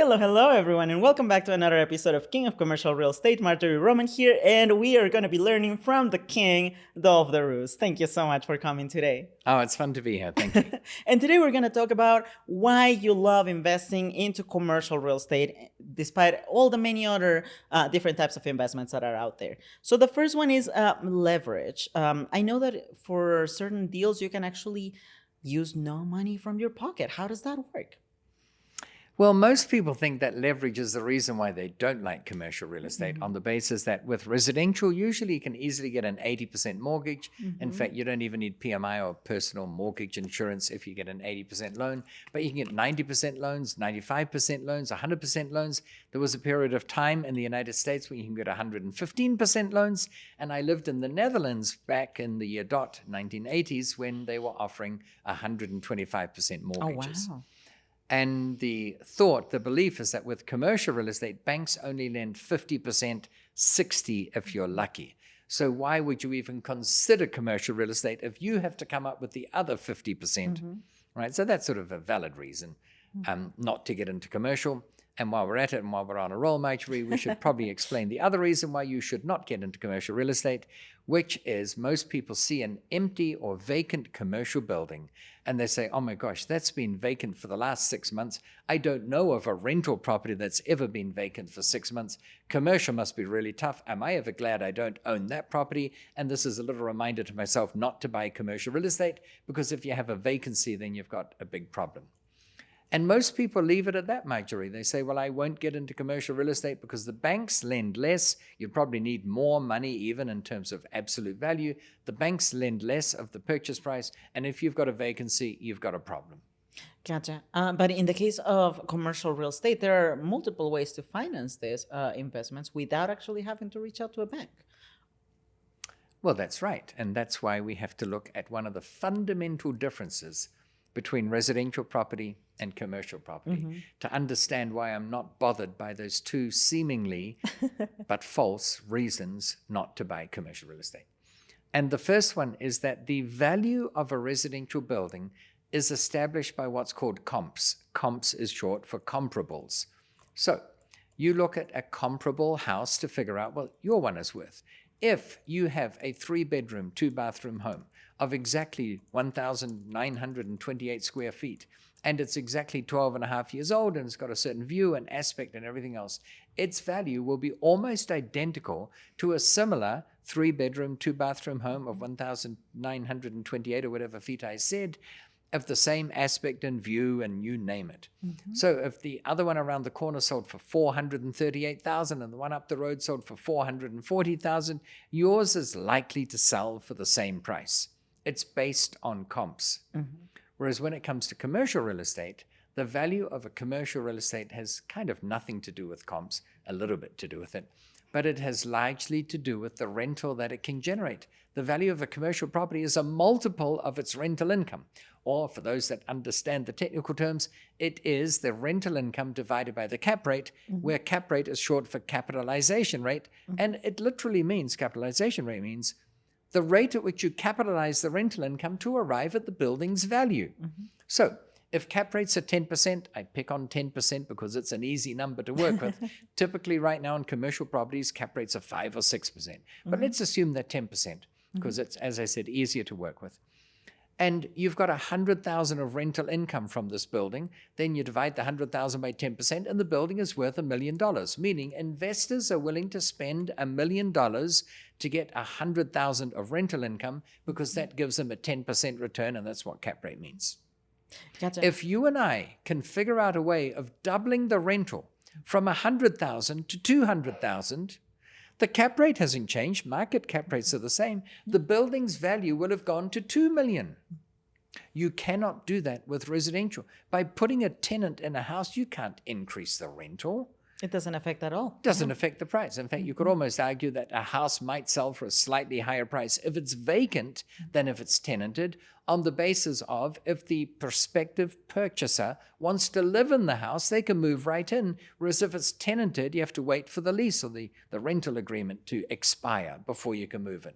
Hello, everyone, and welcome back to another episode of King of Commercial Real Estate. Marjorie Roman here, and we are going to be learning from the king, Dolf de Roos. Thank you so much for coming today. Oh, it's fun to be here. Thank you. And today we're going to talk about why you love investing into commercial real estate, despite all the many other different types of investments that are out there. So the first one is leverage. I know that for certain deals, you can actually use no money from your pocket. How does that work? Well, most people think that leverage is the reason why they don't like commercial real estate, on the basis that with residential, usually you can easily get an 80% mortgage. In fact, you don't even need PMI or personal mortgage insurance if you get an 80% loan, but you can get 90% loans, 95% loans, 100% loans. There was a period of time in the United States where you can get 115% loans, and I lived in the Netherlands back in the year 1980s when they were offering 125% mortgages. Oh, wow. And the thought, the belief is that with commercial real estate, banks only lend 50%, 60% if you're lucky. So why would you even consider commercial real estate if you have to come up with the other 50%, right? So that's sort of a valid reason not to get into commercial. And while we're at it and while we're on a roll, Marjorie, we should probably explain the other reason why you should not get into commercial real estate, which is most people see an empty or vacant commercial building and they say, oh my gosh, that's been vacant for the last 6 months. I don't know of a rental property that's ever been vacant for 6 months. Commercial must be really tough. Am I ever glad I don't own that property? And this is a little reminder to myself not to buy commercial real estate, because if you have a vacancy, then you've got a big problem. And most people leave it at that, Marjorie. They say, well, I won't get into commercial real estate because the banks lend less. You probably need more money, even in terms of absolute value. The banks lend less of the purchase price. And if you've got a vacancy, you've got a problem. Gotcha. But in the case of commercial real estate, there are multiple ways to finance these investments without actually having to reach out to a bank. Well, that's right. And that's why we have to look at one of the fundamental differences between residential property and commercial property to understand why I'm not bothered by those two seemingly but false reasons not to buy commercial real estate. And the first one is that the value of a residential building is established by what's called comps. Comps is short for comparables. So you look at a comparable house to figure out what your one is worth. If you have a 3-bedroom, 2-bathroom home of exactly 1,928 square feet, and it's exactly 12 and a half years old, and it's got a certain view and aspect and everything else, its value will be almost identical to a similar 3-bedroom, 2-bathroom home of 1,928 or whatever feet I said, of the same aspect and view and you name it. So if the other one around the corner sold for $438,000 and the one up the road sold for $440,000, yours is likely to sell for the same price. It's based on comps. Whereas when it comes to commercial real estate, the value of a commercial real estate has kind of nothing to do with comps, a little bit to do with it, but it has largely to do with the rental that it can generate. The value of a commercial property is a multiple of its rental income. Or for those that understand the technical terms, it is the rental income divided by the cap rate, where cap rate is short for capitalization rate. And it literally means, capitalization rate means the rate at which you capitalize the rental income to arrive at the building's value. So if cap rates are 10%, I pick on 10% because it's an easy number to work with. Typically right now in commercial properties, cap rates are 5 or 6%. But let's assume they're 10% because it's, as I said, easier to work with. And you've got 100,000 of rental income from this building, then you divide the 100,000 by 10%, and the building is worth $1 million, meaning investors are willing to spend $1 million to get 100,000 of rental income because that gives them a 10% return, and that's what cap rate means. Gotcha. If you and I can figure out a way of doubling the rental from 100,000 to 200,000, the cap rate hasn't changed. Market cap rates are the same. The building's value will have gone to $2 million. You cannot do that with residential. By putting a tenant in a house, you can't increase the rental. It doesn't affect at all. Doesn't affect the price. In fact, you could almost argue that a house might sell for a slightly higher price if it's vacant than if it's tenanted, on the basis of if the prospective purchaser wants to live in the house, they can move right in. Whereas if it's tenanted, you have to wait for the lease or the rental agreement to expire before you can move in.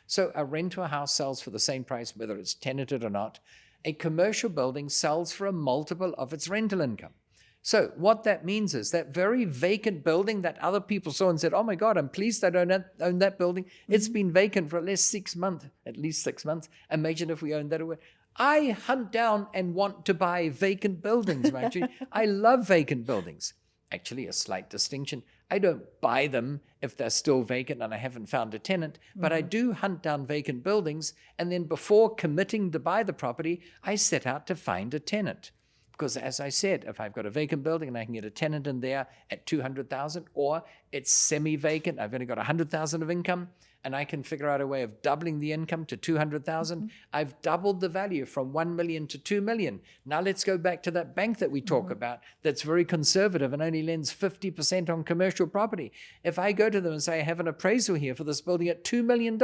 So a rental house sells for the same price, whether it's tenanted or not. A commercial building sells for a multiple of its rental income. So what that means is that very vacant building that other people saw and said, oh my God, I'm pleased I don't own that building. It's been vacant for at least 6 months. Imagine if we owned that away. I hunt down and want to buy vacant buildings, Marjorie. I love vacant buildings. Actually, a slight distinction. I don't buy them if they're still vacant and I haven't found a tenant, but I do hunt down vacant buildings. And then before committing to buy the property, I set out to find a tenant. Because as I said, if I've got a vacant building and I can get a tenant in there at $200,000, or it's semi-vacant, I've only got $100,000 of income, and I can figure out a way of doubling the income to $200,000, I've doubled the value from $1 million to $2 million. Now let's go back to that bank that we talk about that's very conservative and only lends 50% on commercial property. If I go to them and say, I have an appraisal here for this building at $2 million,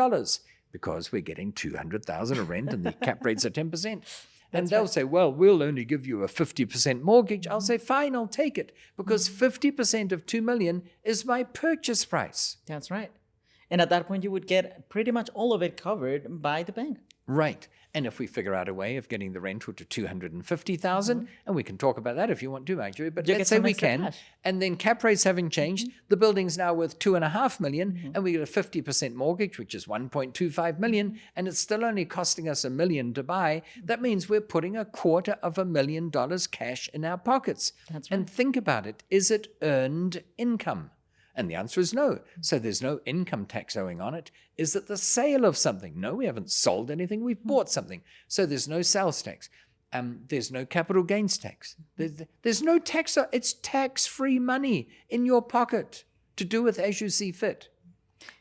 because we're getting $200,000 of rent and the cap rates are 10%. And they'll say, well, we'll only give you a 50% mortgage. I'll say, fine, I'll take it, because 50% of $2 million is my purchase price. That's right. And at that point, you would get pretty much all of it covered by the bank. Right. And if we figure out a way of getting the rental to $250,000, and we can talk about that if you want to, Marjorie, but let's say we can, cash. And then cap rates haven't changed, the building's now worth $2.5 million, and we get a 50% mortgage, which is $1.25 million, and it's still only costing us $1 million to buy. That means we're putting $250,000 cash in our pockets. That's right. And think about it. Is it earned income? And the answer is no. So there's no income tax owing on it. Is it the sale of something? No, we haven't sold anything. We've bought something. So there's no sales tax. There's no capital gains tax. There's no tax. It's tax-free money in your pocket to do with as you see fit.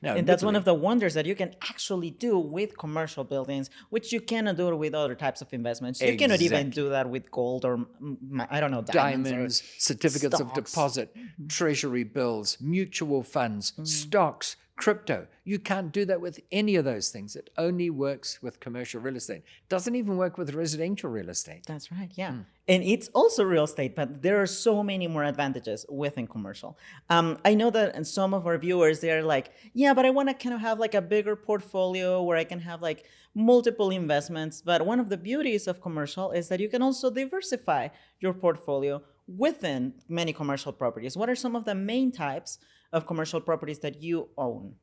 Now, and that's one of the wonders that you can actually do with commercial buildings, which you cannot do with other types of investments. You cannot even do that with gold or, I don't know, diamonds certificates stocks. of deposit, treasury bills, mutual funds, stocks, crypto. You can't do that with any of those things. It only works with commercial real estate. Doesn't even work with residential real estate. That's right, yeah. And it's also real estate, but there are so many more advantages within commercial. I know that some of our viewers, they're like, yeah, but I want to kind of have like a bigger portfolio where I can have like multiple investments. But one of the beauties of commercial is that you can also diversify your portfolio within many commercial properties. What are some of the main types of commercial properties that you own?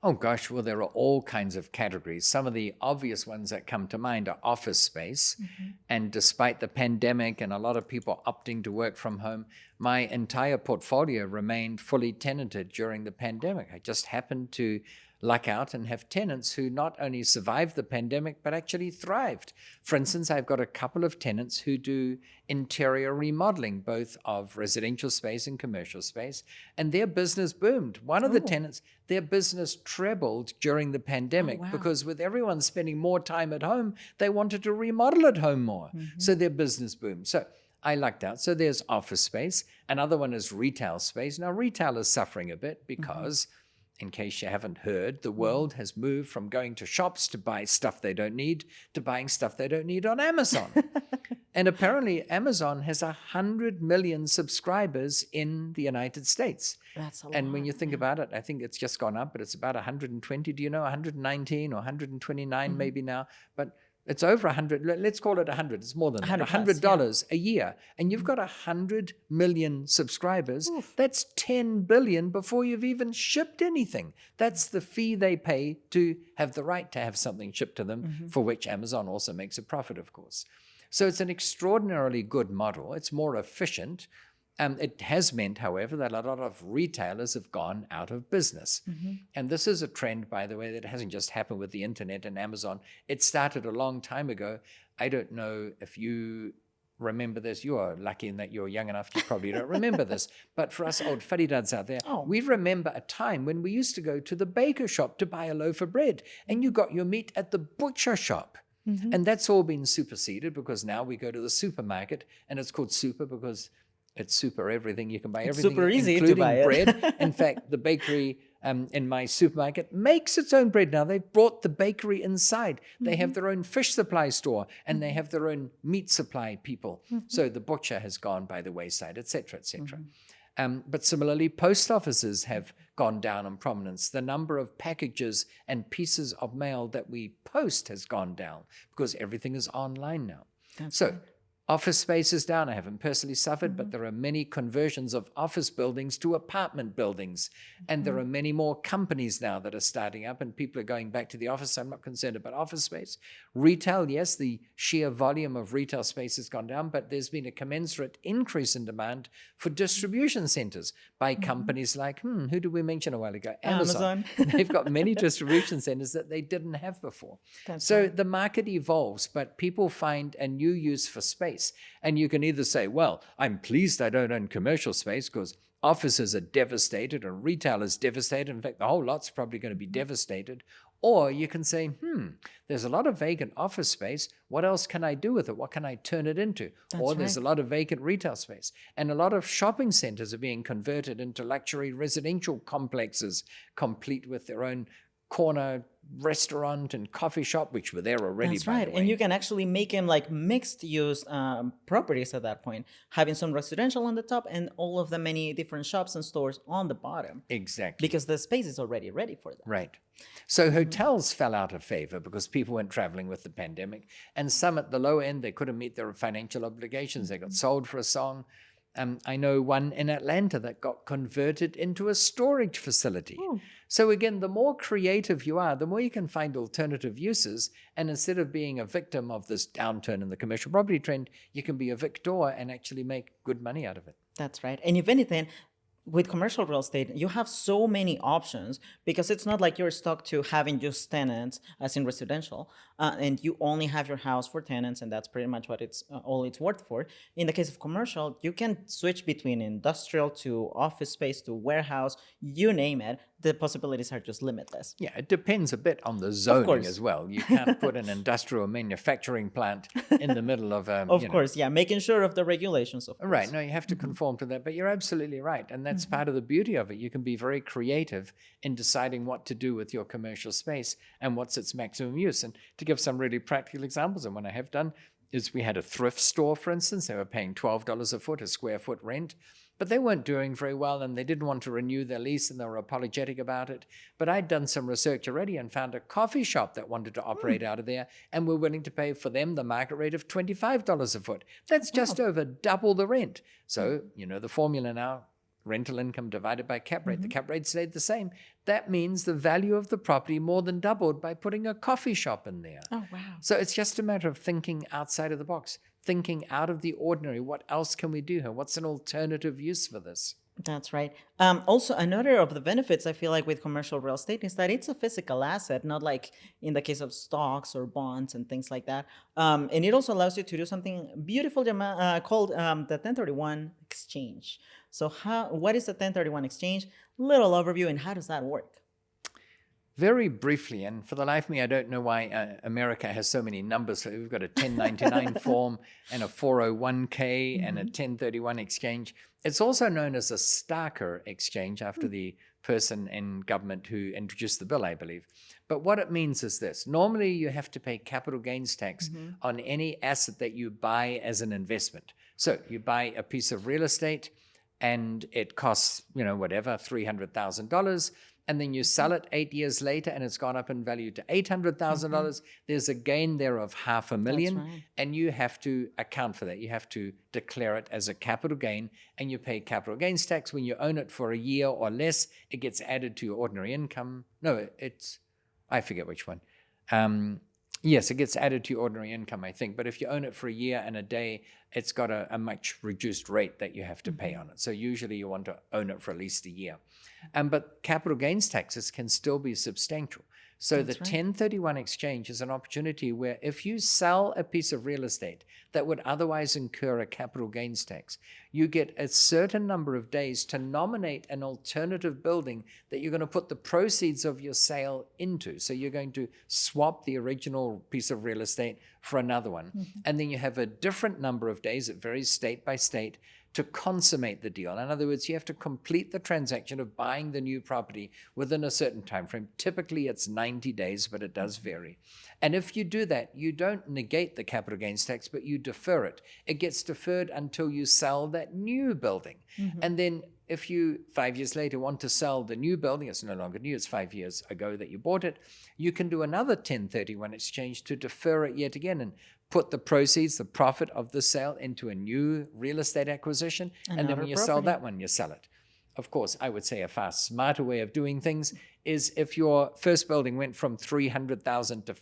Oh gosh, well, there are all kinds of categories. Some of the obvious ones that come to mind are office space. And despite the pandemic and a lot of people opting to work from home, my entire portfolio remained fully tenanted during the pandemic. I just happened to luck out and have tenants who not only survived the pandemic, but actually thrived. For instance, I've got a couple of tenants who do interior remodeling, both of residential space and commercial space, and their business boomed. One of the tenants, their business trebled during the pandemic because with everyone spending more time at home, they wanted to remodel at home more. So their business boomed. So I lucked out. So there's office space. Another one is retail space. Now, retail is suffering a bit because in case you haven't heard, the world has moved from going to shops to buy stuff they don't need to buying stuff they don't need on Amazon. And apparently Amazon has 100 million subscribers in the United States. That's a lot. And when you think about it, I think it's just gone up, but it's about 120. Do you know 119 or 129 maybe now? But it's over 100. Let's call it 100. It's more than that. $100 a year. And you've got 100 million subscribers. That's 10 billion before you've even shipped anything. That's the fee they pay to have the right to have something shipped to them, for which Amazon also makes a profit, of course. So it's an extraordinarily good model. It's more efficient. It has meant, however, that a lot of retailers have gone out of business. And this is a trend, by the way, that hasn't just happened with the internet and Amazon. It started a long time ago. I don't know if you remember this. You are lucky in that you're young enough, you probably don't remember this. But for us old fuddy-duds out there, we remember a time when we used to go to the baker shop to buy a loaf of bread, and you got your meat at the butcher shop. And that's all been superseded because now we go to the supermarket, and it's called super because it's super everything. You can buy everything, super easy including to buy bread. In fact, the bakery in my supermarket makes its own bread now. They've brought the bakery inside. They have their own fish supply store, and they have their own meat supply people. So the butcher has gone by the wayside, etc., etc. But similarly, post offices have gone down in prominence. The number of packages and pieces of mail that we post has gone down because everything is online now. So Office space is down. I haven't personally suffered, but there are many conversions of office buildings to apartment buildings. And there are many more companies now that are starting up and people are going back to the office. So I'm not concerned about office space. Retail, yes, the sheer volume of retail space has gone down, but there's been a commensurate increase in demand for distribution centers by companies like, who did we mention a while ago? Amazon. They've got many distribution centers that they didn't have before. So the market evolves, but people find a new use for space. And you can either say, well, I'm pleased I don't own commercial space because offices are devastated and retail is devastated. In fact, the whole lot's probably going to be devastated. Or you can say, there's a lot of vacant office space. What else can I do with it? What can I turn it into? Or there's a lot of vacant retail space. And a lot of shopping centers are being converted into luxury residential complexes, complete with their own corner restaurant and coffee shop, which were there already. That's right. And you can actually make them like mixed use properties at that point, having some residential on the top and all of the many different shops and stores on the bottom. Exactly. Because the space is already ready for that. Right. So hotels fell out of favor because people went traveling with the pandemic. And some at the low end, they couldn't meet their financial obligations. They got sold for a song. I know one in Atlanta that got converted into a storage facility. So again, the more creative you are, the more you can find alternative uses. And instead of being a victim of this downturn in the commercial property trend, you can be a victor and actually make good money out of it. That's right. And if anything, with commercial real estate, you have so many options because it's not like you're stuck to having just tenants as in residential, and you only have your house for tenants, and that's pretty much what it's all it's worth for. In the case of commercial, you can switch between industrial to office space to warehouse, you name it. The possibilities are just limitless. Yeah, it depends a bit on the zoning as well. You can't put an industrial manufacturing plant in the middle of Of course, yeah, making sure of the regulations, of course. Right, no, you have to conform to that, but you're absolutely right. And that's part of the beauty of it. You can be very creative in deciding what to do with your commercial space and what's its maximum use. And to give some really practical examples, and what I have done is we had a thrift store, for instance. They were paying $12 a foot, a square foot rent. But they weren't doing very well and they didn't want to renew their lease and they were apologetic about it. But I'd done some research already and found a coffee shop that wanted to operate out of there and were willing to pay for them the market rate of $25 a foot. That's just over double the rent. So, you know, the formula now, rental income divided by cap rate. The cap rate stayed the same. That means the value of the property more than doubled by putting a coffee shop in there. Oh, wow. So it's just a matter of thinking outside of the box, thinking out of the ordinary. What else can we do here? What's an alternative use for this? That's right. Also, another of the benefits I feel like with commercial real estate is that it's a physical asset, not like in the case of stocks or bonds and things like that. And it also allows you to do something beautiful called the 1031 exchange. So what is the 1031 exchange? Little overview, and how does that work? Very briefly, and for the life of me, I don't know why America has so many numbers. So we've got a 1099 form and a 401k and a 1031 exchange. It's also known as a Starker exchange after the person in government who introduced the bill, I believe. But what it means is this. Normally, you have to pay capital gains tax on any asset that you buy as an investment. So you buy a piece of real estate and it costs, whatever, $300,000. And then you sell it 8 years later and it's gone up in value to $800,000. There's a gain there of $500,000. Right. And you have to account for that. You have to declare it as a capital gain and you pay capital gains tax. When you own it for a year or less, it gets added to your ordinary income. No, I forget which one. Yes, it gets added to your ordinary income, I think. But if you own it for a year and a day, it's got a much reduced rate that you have to pay on it. So usually you want to own it for at least a year. But capital gains taxes can still be substantial. So the 1031 exchange is an opportunity where if you sell a piece of real estate that would otherwise incur a capital gains tax, you get a certain number of days to nominate an alternative building that you're going to put the proceeds of your sale into. So you're going to swap the original piece of real estate for another one. And then you have a different number of days, it varies state by state, to consummate the deal. In other words, you have to complete the transaction of buying the new property within a certain time frame. Typically, it's 90 days, but it does vary. And if you do that, you don't negate the capital gains tax, but you defer it. It gets deferred until you sell that new building. And then if you 5 years later want to sell the new building, it's no longer new, it's 5 years ago that you bought it, you can do another 1031 exchange to defer it yet again and put the proceeds, the profit of the sale, into a new real estate acquisition. And then when you sell that one, you sell it. Of course, I would say a far smarter way of doing things is if your first building went from 300,000 to,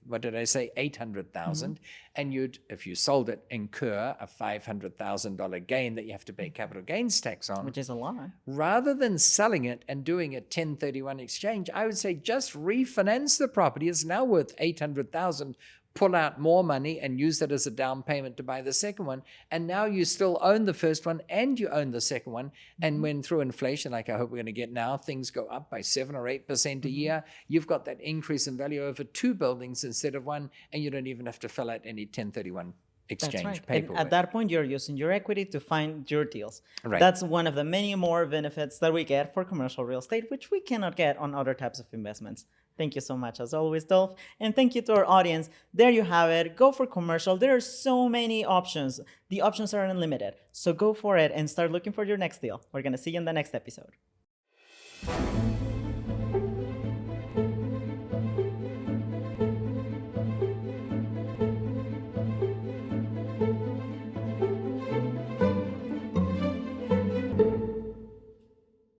what did I say, 800,000, and you'd, if you sold it, incur a $500,000 gain that you have to pay capital gains tax on. Which is a lot. Rather than selling it and doing a 1031 exchange, I would say just refinance the property. It's now worth 800,000. Pull out more money and use that as a down payment to buy the second one. And now you still own the first one and you own the second one. And when through inflation, like I hope we're going to get now, things go up by 7 or 8% a year, you've got that increase in value over 2 buildings instead of 1, and you don't even have to fill out any 1031 exchange paperwork. And at that point, you're using your equity to find your deals. Right. That's one of the many more benefits that we get for commercial real estate, which we cannot get on other types of investments. Thank you so much, as always, Dolf. And thank you to our audience. There you have it. Go for commercial. There are so many options. The options are unlimited. So go for it and start looking for your next deal. We're going to see you in the next episode.